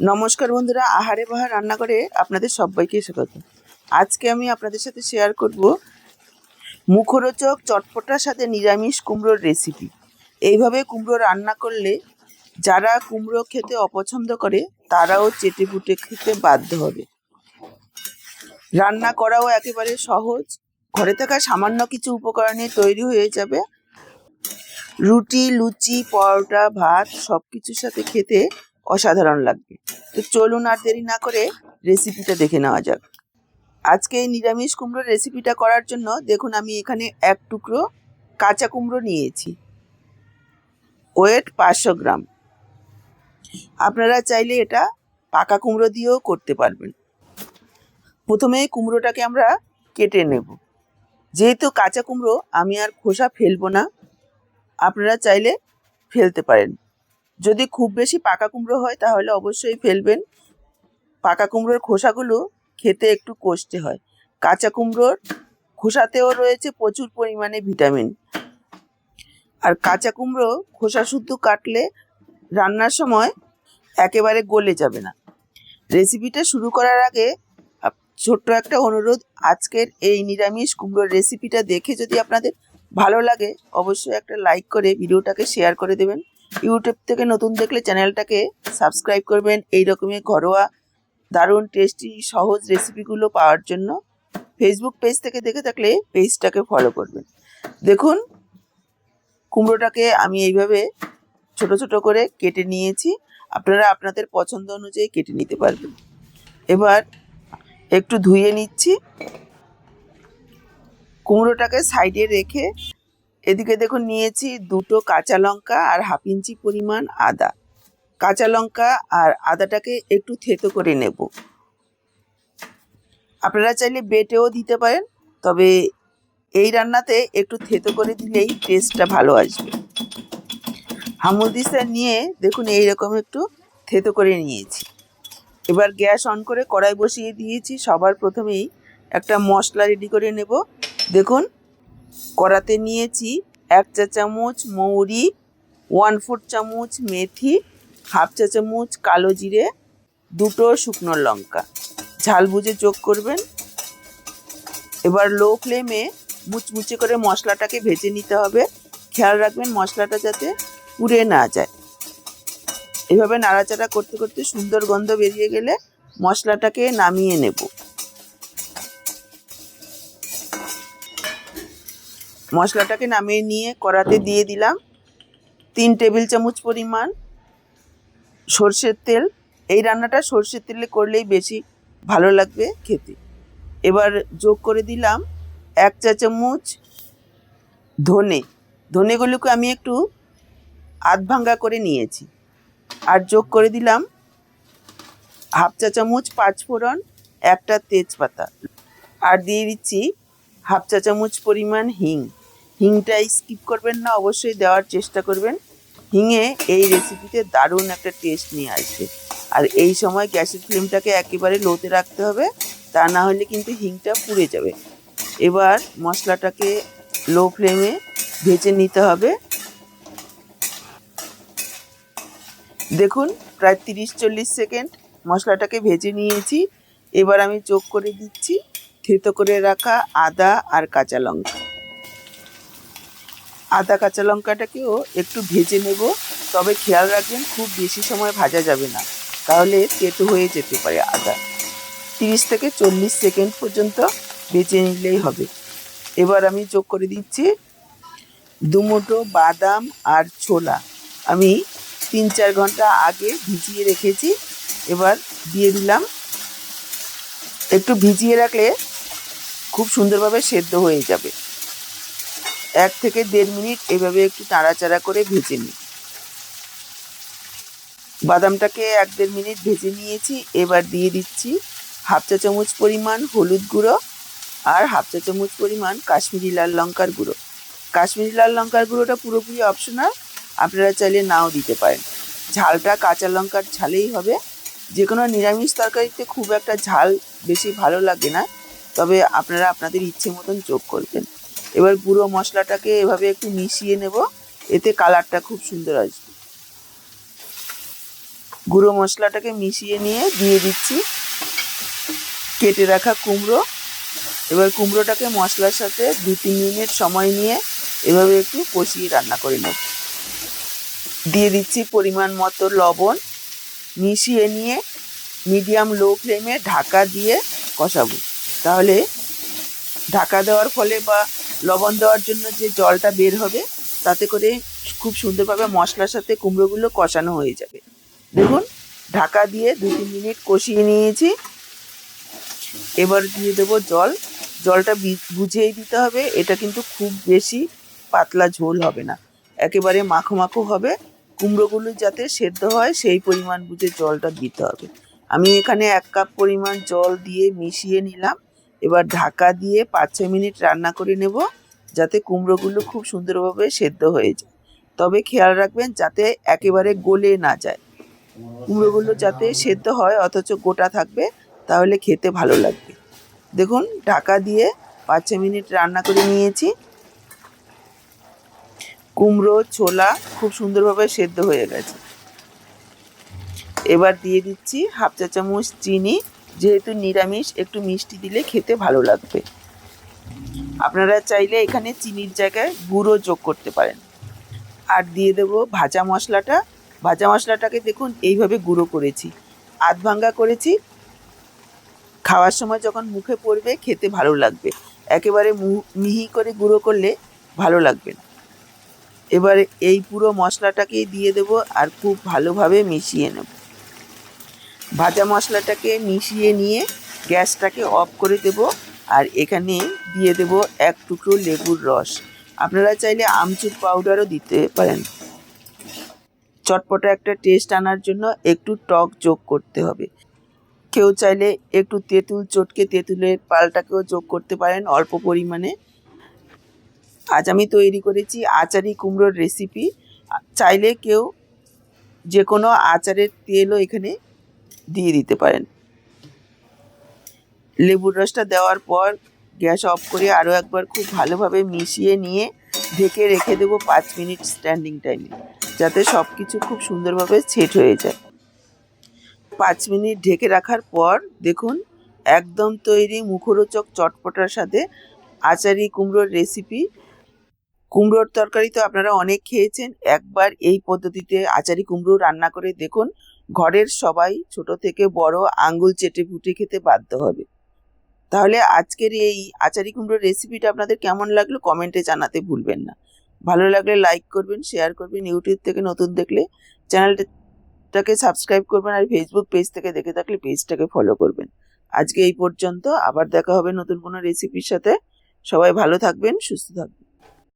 নমস্কার বন্ধুরা, আহারে বাহার রান্নাঘরে আপনাদের সবাইকে স্বাগত। আজকে আমি আপনাদের সাথে শেয়ার করব মুখরোচক চটপটার সাথে নিরামিষ কুমড়োর রেসিপি। এইভাবে কুমড়ো রান্না করলে যারা কুমড়ো খেতে অপছন্দ করে তারাও চেটেপুটে খেতে বাধ্য হবে। রান্না করাও একেবারে সহজ, ঘরে থাকা সামান্য কিছু উপকরণে তৈরি হয়ে যাবে। রুটি, লুচি, পরোটা, ভাত সব কিছুর সাথে খেতে অসাধারণ লাগবে। তো চলুন আর দেরি না করে রেসিপিটা দেখে নেওয়া যাক। আজকে এই নিরামিষ কুমড়োর রেসিপিটা করার জন্য দেখুন আমি এখানে এক টুকরো কাঁচা কুমড়ো নিয়েছি, ওয়েট 500 গ্রাম। আপনারা চাইলে এটা পাকা কুমড়ো দিয়েও করতে পারবেন। প্রথমে কুমড়োটাকে আমরা কেটে নেব। যেহেতু কাঁচা কুমড়ো আমি আর খোসা ফেলবো না, আপনারা চাইলে ফেলতে পারেন। যদি খুব বেশি পাকা কুমড়ো হয় তাহলে অবশ্যই ফেলবেন। পাকা কুমড়োর খোসাগুলো খেতে একটু কষতে হয়। কাঁচা কুমড়োর খোসাতেও রয়েছে প্রচুর পরিমাণে ভিটামিন। আর কাঁচা কুমড়ো খোসা শুদ্ধ কাটলে রান্নার সময় একেবারে গলে যাবে না। রেসিপিটা শুরু করার আগে ছোট্ট একটা অনুরোধ, আজকের এই নিরামিষ কুমড়োর রেসিপিটা দেখে যদি আপনাদের ভালো লাগে অবশ্যই একটা লাইক করে ভিডিওটাকে শেয়ার করে দেবেন। ইউটিউব থেকে নতুন দেখলে চ্যানেলটাকে সাবস্ক্রাইব করবেন এই রকমের ঘরোয়া দারুণ টেস্টি সহজ রেসিপিগুলো পাওয়ার জন্য। ফেসবুক পেজ থেকে দেখে থাকলে পেজটাকে ফলো করবেন। দেখুন কুমড়োটাকে আমি এইভাবে ছোট ছোট করে কেটে নিয়েছি। আপনারা আপনাদের পছন্দ অনুযায়ী কেটে নিতে পারবেন। এবার একটু ধুয়ে নিচ্ছি। কুমড়োটাকে সাইডে রেখে এদিকে দেখুন নিয়েছি দুটো কাঁচা লঙ্কা আর হাফ ইঞ্চি পরিমাণ আদা। কাঁচা লঙ্কা আর আদাটাকে একটু থেতো করে নেব। আপনারা চাইলে বেটেও দিতে পারেন, তবে এই রান্নাতে একটু থেতো করে দিলেই টেস্টটা ভালো আসবে। হামুদিসা নিয়ে দেখুন এইরকম একটু থেতো করে নিয়েছি। এবার গ্যাস অন করে কড়াই বসিয়ে দিয়েছি। সবার প্রথমেই একটা মশলা রেডি করে নেব। দেখুন কড়াতে নিয়েছি 1 চা চামচ মৌরি, 1/4 চামচ মেথি, হাফ চা চামচ কালো জিরে, দুটো শুকনো লঙ্কা। ঝাল বুঝে যোগ করবেন। এবার লো ফ্লেমে মুচমুচে করে মশলাটাকে ভেজে নিতে হবে। খেয়াল রাখবেন মশলাটা যাতে পুড়ে না যায়। এভাবে নাড়াচাড়া করতে করতে সুন্দর গন্ধ বেরিয়ে গেলে মশলাটাকে নামিয়ে নেব। মশলাটাকে নামিয়ে নিয়ে কড়াতে দিয়ে দিলাম 3 টেবিল চামচ পরিমাণ সর্ষের তেল। এই রান্নাটা সর্ষের তেলে করলেই বেশি ভালো লাগবে খেতে। এবার যোগ করে দিলাম 1 চা চামচ ধনেগুলোকে আমি একটু আধ ভাঙ্গা করে নিয়েছি। আর যোগ করে দিলাম হাফ চা চামচ পাঁচফোড়ন, একটা তেজপাতা। আর দিয়ে দিচ্ছি হাফ চা চামচ পরিমাণ হিংটা স্কিপ করবেন না, অবশ্যই দেওয়ার চেষ্টা করবেন। হিঙে এই রেসিপিতে দারুণ একটা টেস্ট নিয়ে আসবে। আর এই সময় গ্যাসের ফ্লেমটাকে একেবারে লোতে রাখতে হবে, তা না হলে কিন্তু হিংটা পুড়ে যাবে। এবার মশলাটাকে লো ফ্লেমে ভেজে নিতে হবে। দেখুন প্রায় 30-40 সেকেন্ড মশলাটাকে ভেজে নিয়েছি। এবার আমি যোগ করে দিচ্ছি থেতো করে রাখা আদা আর কাঁচা লঙ্কা। আদা কাঁচা লঙ্কাটাকেও একটু ভেজে নেব, তবে খেয়াল রাখবেন খুব বেশি সময় ভাজা যাবে না, তাহলে তেতো হয়ে যেতে পারে আদা। 30 থেকে 40 সেকেন্ড পর্যন্ত ভেজে নিলেই হবে। এবার আমি যোগ করে দিচ্ছি 2 মুঠো বাদাম আর ছোলা। আমি 3-4 ঘন্টা আগে ভিজিয়ে রেখেছি। এবার দিয়ে দিলাম। একটু ভিজিয়ে রাখলে খুব সুন্দরভাবে সেদ্ধ হয়ে যাবে। 1 থেকে 1.5 মিনিট এভাবে একটু নাড়াচাড়া করে ভেজে নিই। বাদামটাকে 1-1.5 মিনিট ভেজে নিয়েছি। এবার দিয়ে দিচ্ছি হাফ চা চামচ পরিমাণ হলুদ গুঁড়ো আর হাফ চা চামচ পরিমাণ কাশ্মীরি লাল লঙ্কার গুঁড়ো। কাশ্মীরি লাল লঙ্কার গুঁড়োটা পুরোপুরি অপশনাল, আপনারা চাইলে নাও দিতে পারেন। ঝালটা কাঁচা লঙ্কার ঝালেই হবে। যে কোনো নিরামিষ তরকারিতে খুব একটা ঝাল বেশি ভালো লাগে না, তবে আপনারা আপনাদের ইচ্ছে মতন যোগ করবেন। এবার পুরো মশলাটাকে এভাবে একটু মিশিয়ে নেব, এতে কালারটা খুব সুন্দর আসবে। গুঁড়ো মশলাটাকে মিশিয়ে নিয়ে দিয়ে দিচ্ছি কেটে রাখা কুমড়ো। এবার কুমড়োটাকে মশলার সাথে 2-3 মিনিট সময় নিয়ে এভাবে একটু কষিয়ে রান্না করে নেব। দিয়ে দিচ্ছি পরিমাণ মতো লবণ, মিশিয়ে নিয়ে মিডিয়াম লো ফ্লেমে ঢাকা দিয়ে কষাবো। তাহলে ঢাকা দেওয়ার ফলে বা লবণ দেওয়ার জন্য যে জলটা বের হবে তাতে করে খুব সুন্দরভাবে মশলার সাথে কুমড়োগুলো কষানো হয়ে যাবে। দেখুন ঢাকা দিয়ে 2-3 মিনিট কষিয়ে নিয়েছি। এবার দিয়ে দেবো জল। জলটা বুঝিয়েই দিতে হবে, এটা কিন্তু খুব বেশি পাতলা ঝোল হবে না, একেবারে মাখো মাখো হবে। কুমড়োগুলো যাতে সেদ্ধ হয় সেই পরিমাণ বুঝে জলটা দিতে হবে। আমি এখানে 1 কাপ পরিমাণ জল দিয়ে মিশিয়ে নিলাম। এবার ঢাকা দিয়ে 5-6 মিনিট রান্না করে নেব যাতে কুমড়োগুলো খুব সুন্দরভাবে সেদ্ধ হয়ে যায়। তবে খেয়াল রাখবেন যাতে একেবারে গলে না যায়, কুমড়োগুলো যাতে সেদ্ধ হয় অথচ গোটা থাকবে, তাহলে খেতে ভালো লাগবে। দেখুন ঢাকা দিয়ে 5-6 মিনিট রান্না করে নিয়েছি। কুমড়ো ছোলা খুব সুন্দরভাবে সেদ্ধ হয়ে গেছে। এবার দিয়ে দিচ্ছি 1/2 চা চামচ চিনি, যেহেতু নিরামিষ একটু মিষ্টি দিলে খেতে ভালো লাগবে। আপনারা চাইলে এখানে চিনির জায়গায় গুঁড়ো যোগ করতে পারেন। আর দিয়ে দেবো ভাজা মশলাটা। ভাজা মশলাটাকে দেখুন এইভাবে গুঁড়ো করেছি, আধ ভাঙ্গা করেছি। খাওয়ার সময় যখন মুখে পড়বে খেতে ভালো লাগবে, একেবারে মিহি করে গুঁড়ো করলে ভালো লাগবে না। এবারে এই পুরো মশলাটাকেই দিয়ে দেব আর খুব ভালোভাবে মিশিয়ে নেব। ভাজা মশলাটাকে মিশিয়ে নিয়ে গ্যাসটাকে অফ করে দেব। আর এখানে দিয়ে দেব 1 টুকরো লেবুর রস। আপনারা চাইলে আমচুর পাউডারও দিতে পারেন। চটপটা একটা টেস্ট আনার জন্য একটু টক যোগ করতে হবে। কেউ চাইলে একটু তেঁতুল চটকে তেঁতুলের পালটাকেও যোগ করতে পারেন অল্প পরিমাণে। আজ আমি তৈরি করেছি আচারি কুমড়োর রেসিপি। চাইলে কেউ যে কোনো আচারের তেলও এখানে দিয়ে দিতে পারেন। লেবুর রসটা দেওয়ার পর গ্যাস অফ করে আরও একবার খুব ভালোভাবে মিশিয়ে নিয়ে ঢেকে রেখে দেবো 5 মিনিট স্ট্যান্ডিং টাইমে, যাতে সব কিছু খুব সুন্দরভাবে সেট হয়ে যায়। 5 মিনিট ঢেকে রাখার পর দেখুন একদম তৈরি মুখরোচক চটপটার সাথে আচারি কুমড়োর রেসিপি। কুমড়োর তরকারি তো আপনারা অনেক খেয়েছেন, একবার এই পদ্ধতিতে আচারি কুমড়ো রান্না করে দেখুন, ঘরের সবাই ছোট থেকে বড় আঙ্গুল চেটে পুটে খেতে বাধ্য হবে। তাহলে আজকের এই আচারি কুমড়োর রেসিপিটা আপনাদের কেমন লাগলো কমেন্টে জানাতে ভুলবেন না। ভালো লাগলে লাইক করবেন, শেয়ার করবেন, ইউটিউব থেকে নতুন দেখলে চ্যানেলটাকে সাবস্ক্রাইব করবেন, আর ফেসবুক পেজ থেকে দেখে থাকলে পেজটাকে ফলো করবেন। আজকে এই পর্যন্ত, আবার দেখা হবে নতুন কোনো রেসিপির সাথে। সবাই ভালো থাকবেন, সুস্থ থাকবেন।